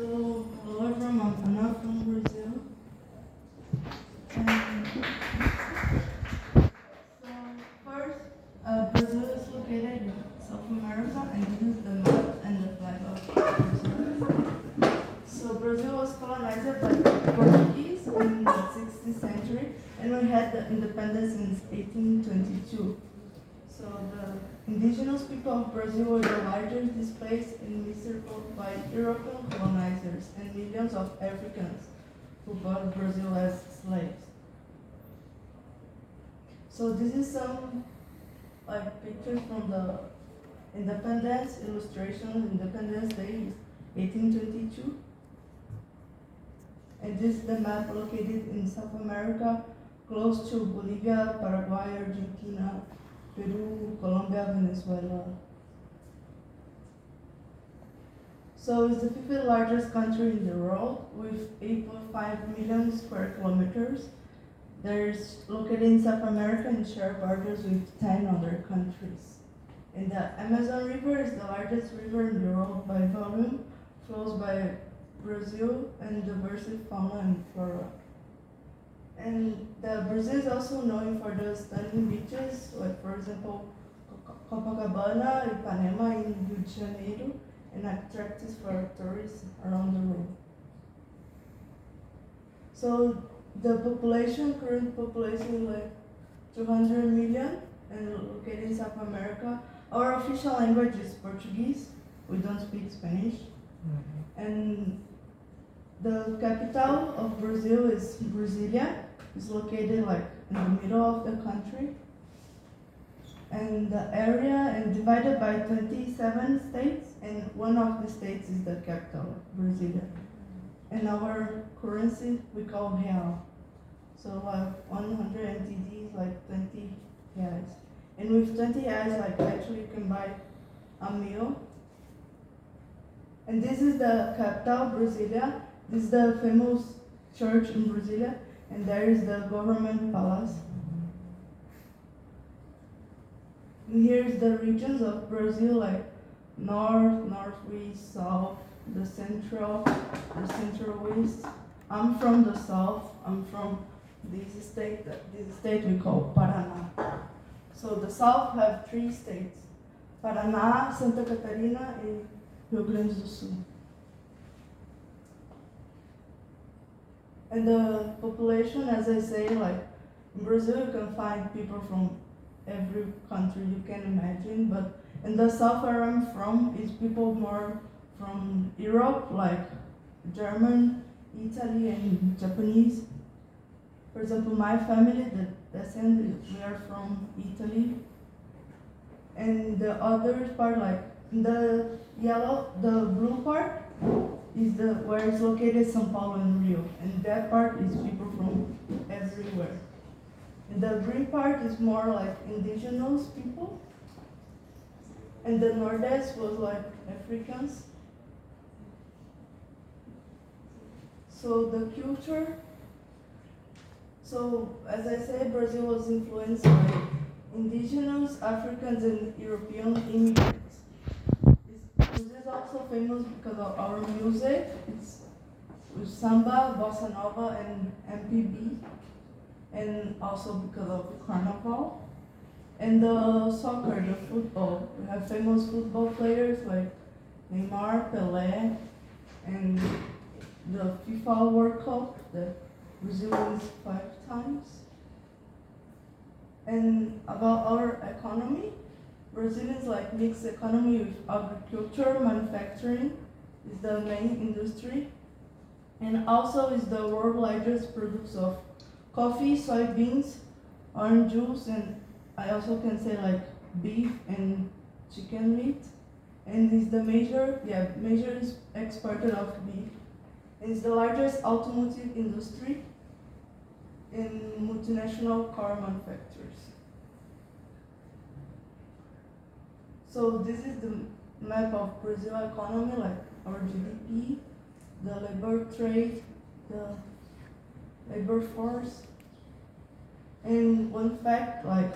So, hello everyone, I'm Anna from Brazil. And so, first, Brazil is located in South America, and this is the map and the flag of Brazil. So, Brazil was colonized by the Portuguese in the 16th century, and we had the independence in 1822. So the indigenous people of Brazil were the largest displaced and encircled by European colonizers and millions of Africans who bought Brazil as slaves. So this is some pictures from the Independence illustration, Independence Day 1822. And this is the map located in South America, close to Bolivia, Paraguay, Argentina, Peru, Colombia, Venezuela. So it's the fifth largest country in the world with 8.5 million square kilometers. There's located in South America and share borders with 10 other countries. And the Amazon River is the largest river in the world by volume, flows by Brazil and diverse fauna and flora. And Brazil is also known for the stunning beaches, like for example, Copacabana, Ipanema in Rio de Janeiro, and attractions for tourists around the world. So the current population is like 200 million, and located in South America. Our official language is Portuguese. We don't speak Spanish. And the capital of Brazil is Brasilia. It's located like in the middle of the country. And the area is divided by 27 states, and one of the states is the capital, Brasilia. And our currency we call real. So 100 NTD is like 20 reais. And with 20 reais, actually you can buy a meal. And this is the capital, Brasilia. This is the famous church in Brasilia, and there is the government palace. And here's the regions of Brazil, like north, northwest, south, the central west. I'm from the south. I'm from this state we call Paraná. So the south have 3 states: Paraná, Santa Catarina, and Rio Grande do Sul. And the population, as I say, like in Brazil, you can find people from every country you can imagine. But in the south where I'm from, is people more from Europe, like German, Italy, and Japanese. For example, my family, the descendants, we are from Italy. And the other part, like the blue part, is where it's located São Paulo and Rio, and that part is people from everywhere. And the green part is more like indigenous people, and the Nordeste was like Africans. So the culture. So as I said, Brazil was influenced by indigenous, Africans, and European immigrants. Brazil is also famous because of our music. It's with samba, bossa nova, and MPB, and also because of the carnival. And the soccer, the football. We have famous football players like Neymar, Pelé, and the FIFA World Cup that Brazil wins 5 times. And about our economy, Brazil is like mixed economy with agriculture, manufacturing is the main industry, and also is the world largest producer of coffee, soybeans, orange juice, and I also can say like beef and chicken meat. And is the major exporter of beef. It's the largest automotive industry in multinational car manufacturers. So this is the map of Brazil economy, like our GDP, the labor trade, the labor force. And one fact, like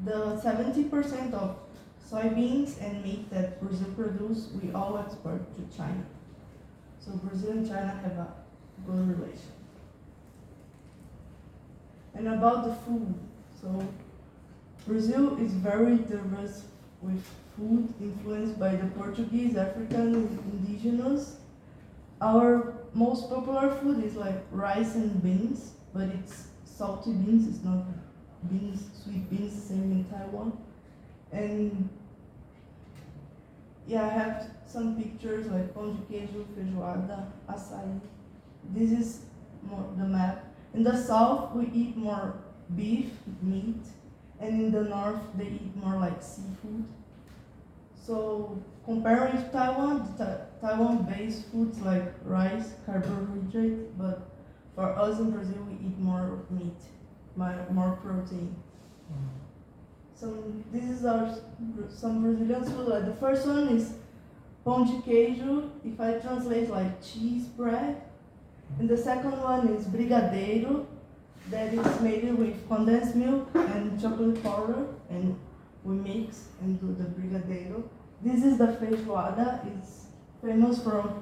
the 70% of soybeans and meat that Brazil produce, we all export to China. So Brazil and China have a good relation. And about the food, so Brazil is very diverse with food influenced by the Portuguese, African, and indigenous. Our most popular food is like rice and beans, but it's salty beans, it's not beans, sweet beans, same in Taiwan. And yeah, I have some pictures like pão de queijo, feijoada, açaí. This is more the map. In the south, we eat more beef, meat, and in the north, they eat more like seafood. So comparing to Taiwan, Taiwan-based foods like rice, carbohydrate, but for us in Brazil, we eat more meat, more protein. This is some Brazilian food. Like the first one is pão de queijo. If I translate like cheese bread, and the second one is brigadeiro, that is made with condensed milk and chocolate powder, and we mix and do the brigadeiro. This is the feijoada. It's famous for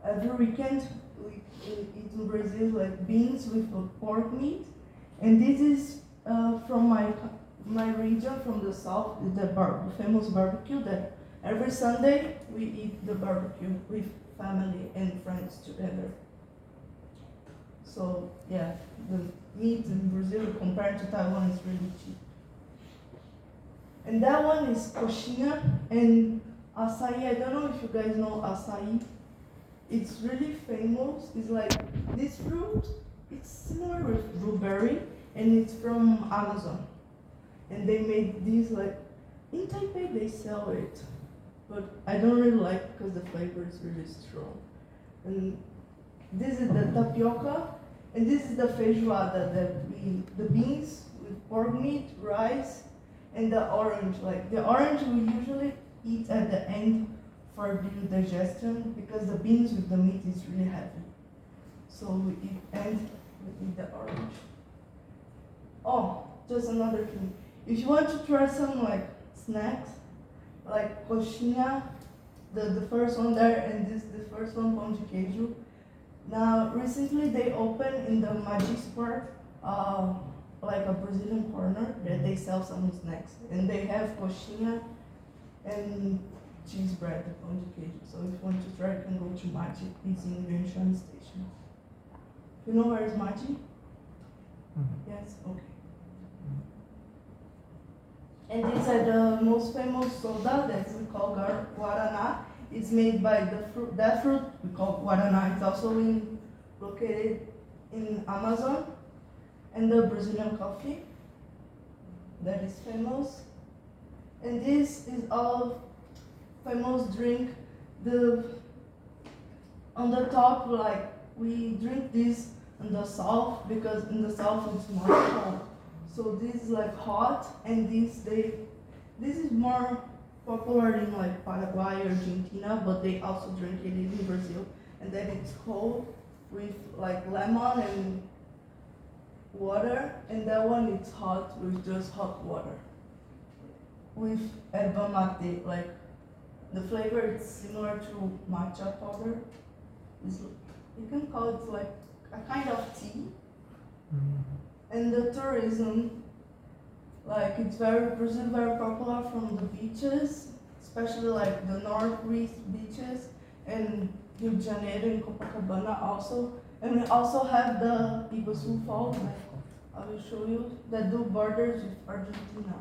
every weekend we eat in Brazil, like beans with pork meat, and this is from my region, from the south, the famous barbecue that every Sunday we eat the barbecue with family and friends together. So yeah, the meat in Brazil compared to Taiwan is really cheap. And that one is coxinha and açaí. I don't know if you guys know açaí. It's really famous. It's like this fruit. It's similar with blueberry, and it's from Amazon. And they made these like in Taipei they sell it, but I don't really like it because the flavor is really strong. And this is the tapioca, and this is the feijoada the beans with pork meat, rice, and the orange. Like the orange we usually eat at the end for the digestion because the beans with the meat is really heavy. So we eat the orange. Oh, just another thing. If you want to try some like snacks, like coxinha, the first one there, and the first one pão de queijo. Now recently they opened in the Magic Square, like a Brazilian corner that they sell some snacks, and they have coxinha and cheese bread, pão de queijo. So if you want to try, you can go to Magic. It's in Yunshan Station. You know where is Magic? Yes. Okay. And these are the most famous soda that we call Guaraná. It's made by that fruit we call Guaraná. It's also located in Amazon. And the Brazilian coffee that is famous. And this is all famous drink. On the top, like we drink this in the south because in the south it's more cold. So this is like hot, and this is more popular in like Paraguay, Argentina, but they also drink it in Brazil. And then it's cold with like lemon and water, and that one it's hot with just hot water. With erva mate, like the flavor is similar to matcha powder. You can call it like a kind of tea. And the tourism, like Brazil very popular from the beaches, especially like the northeast beaches, and Rio de Janeiro and Copacabana also. And we also have the Iguazu Falls, like I will show you, that do borders with Argentina.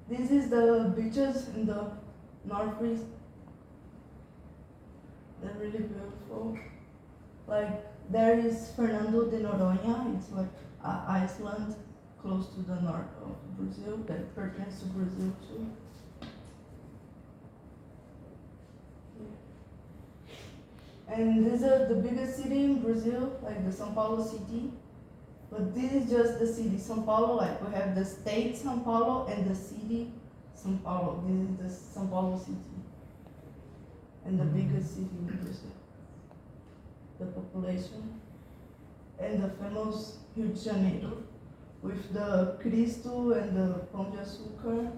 This is the beaches in the northeast. They're really beautiful. Like there is Fernando de Noronha. It's like Iceland, close to the north of Brazil, that pertains to Brazil too. And this is the biggest city in Brazil, like the São Paulo city. But this is just the city, São Paulo. Like we have the state São Paulo and the city São Paulo. This is the São Paulo city, and the biggest city in Brazil. The population, and the famous Rio de Janeiro with the Cristo and the Pão de Açúcar.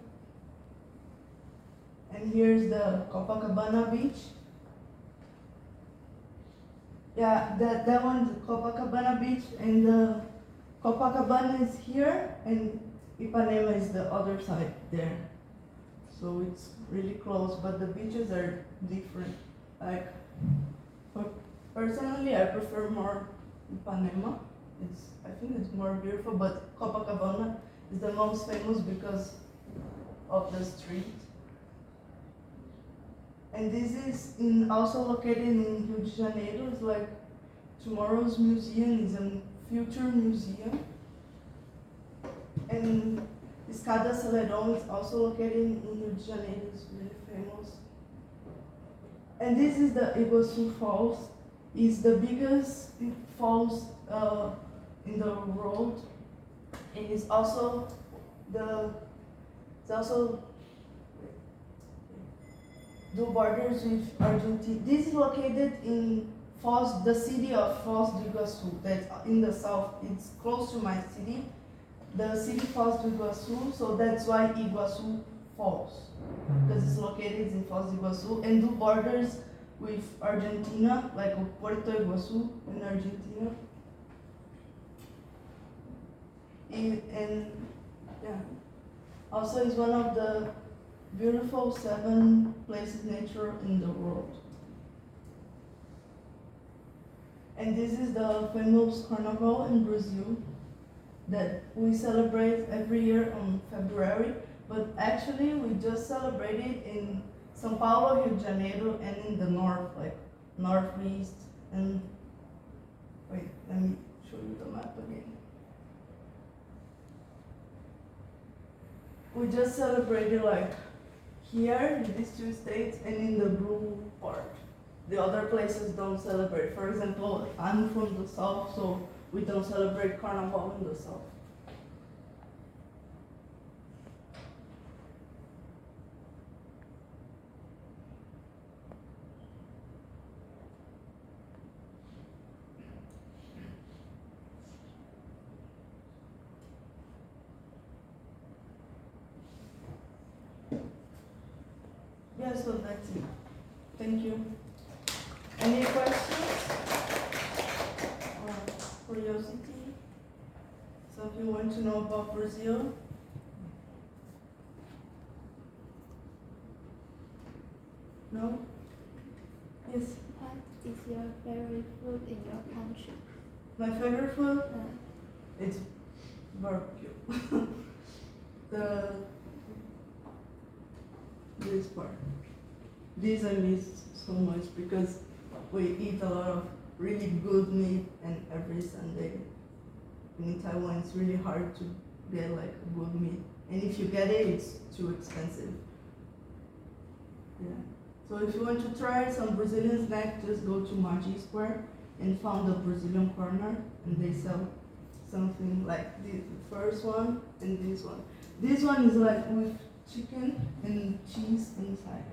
And here's the Copacabana beach. Yeah, that one is Copacabana Beach, and the Copacabana is here, and Ipanema is the other side there. So it's really close, but the beaches are different. Like, personally, I prefer more Ipanema. I think it's more beautiful, but Copacabana is the most famous because of the street. And this is also located in Rio de Janeiro. It's like tomorrow's museum is a future museum. And Escada Celedon is also located in Rio de Janeiro. It's really famous. And this is the Iguaçu Falls. It's the biggest falls in the world, and it's also do borders with Argentina. This is located in Foz, the city of Foz do Iguaçu. That's in the south. It's close to my city, the city Foz do Iguaçu. So that's why Iguaçu Falls, because it's located in Foz do Iguaçu and do borders with Argentina, like Puerto Iguaçu in Argentina. And yeah, also is one of the beautiful 7 places nature in the world. And this is the famous Carnival in Brazil that we celebrate every year on February, but actually we just celebrated in São Paulo, Rio de Janeiro, and in the north, like northeast. And wait, let me show you the map again. We just celebrated like here in these 2 states and in the blue part. The other places don't celebrate. For example, I'm from the south, so we don't celebrate Carnival in the south. Yeah, so that's it. Thank you. Any questions or curiosity? Something you want to know about Brazil? No? Yes. What is your favorite food in your country? My favorite food? It's barbecue. This part. This I miss so much because we eat a lot of really good meat and every Sunday. In Taiwan it's really hard to get like a good meat. And if you get it, it's too expensive. Yeah. So if you want to try some Brazilian snack, just go to Magi Square and find the Brazilian corner, and they sell something like the first one and this one. This one is like with chicken and cheese inside.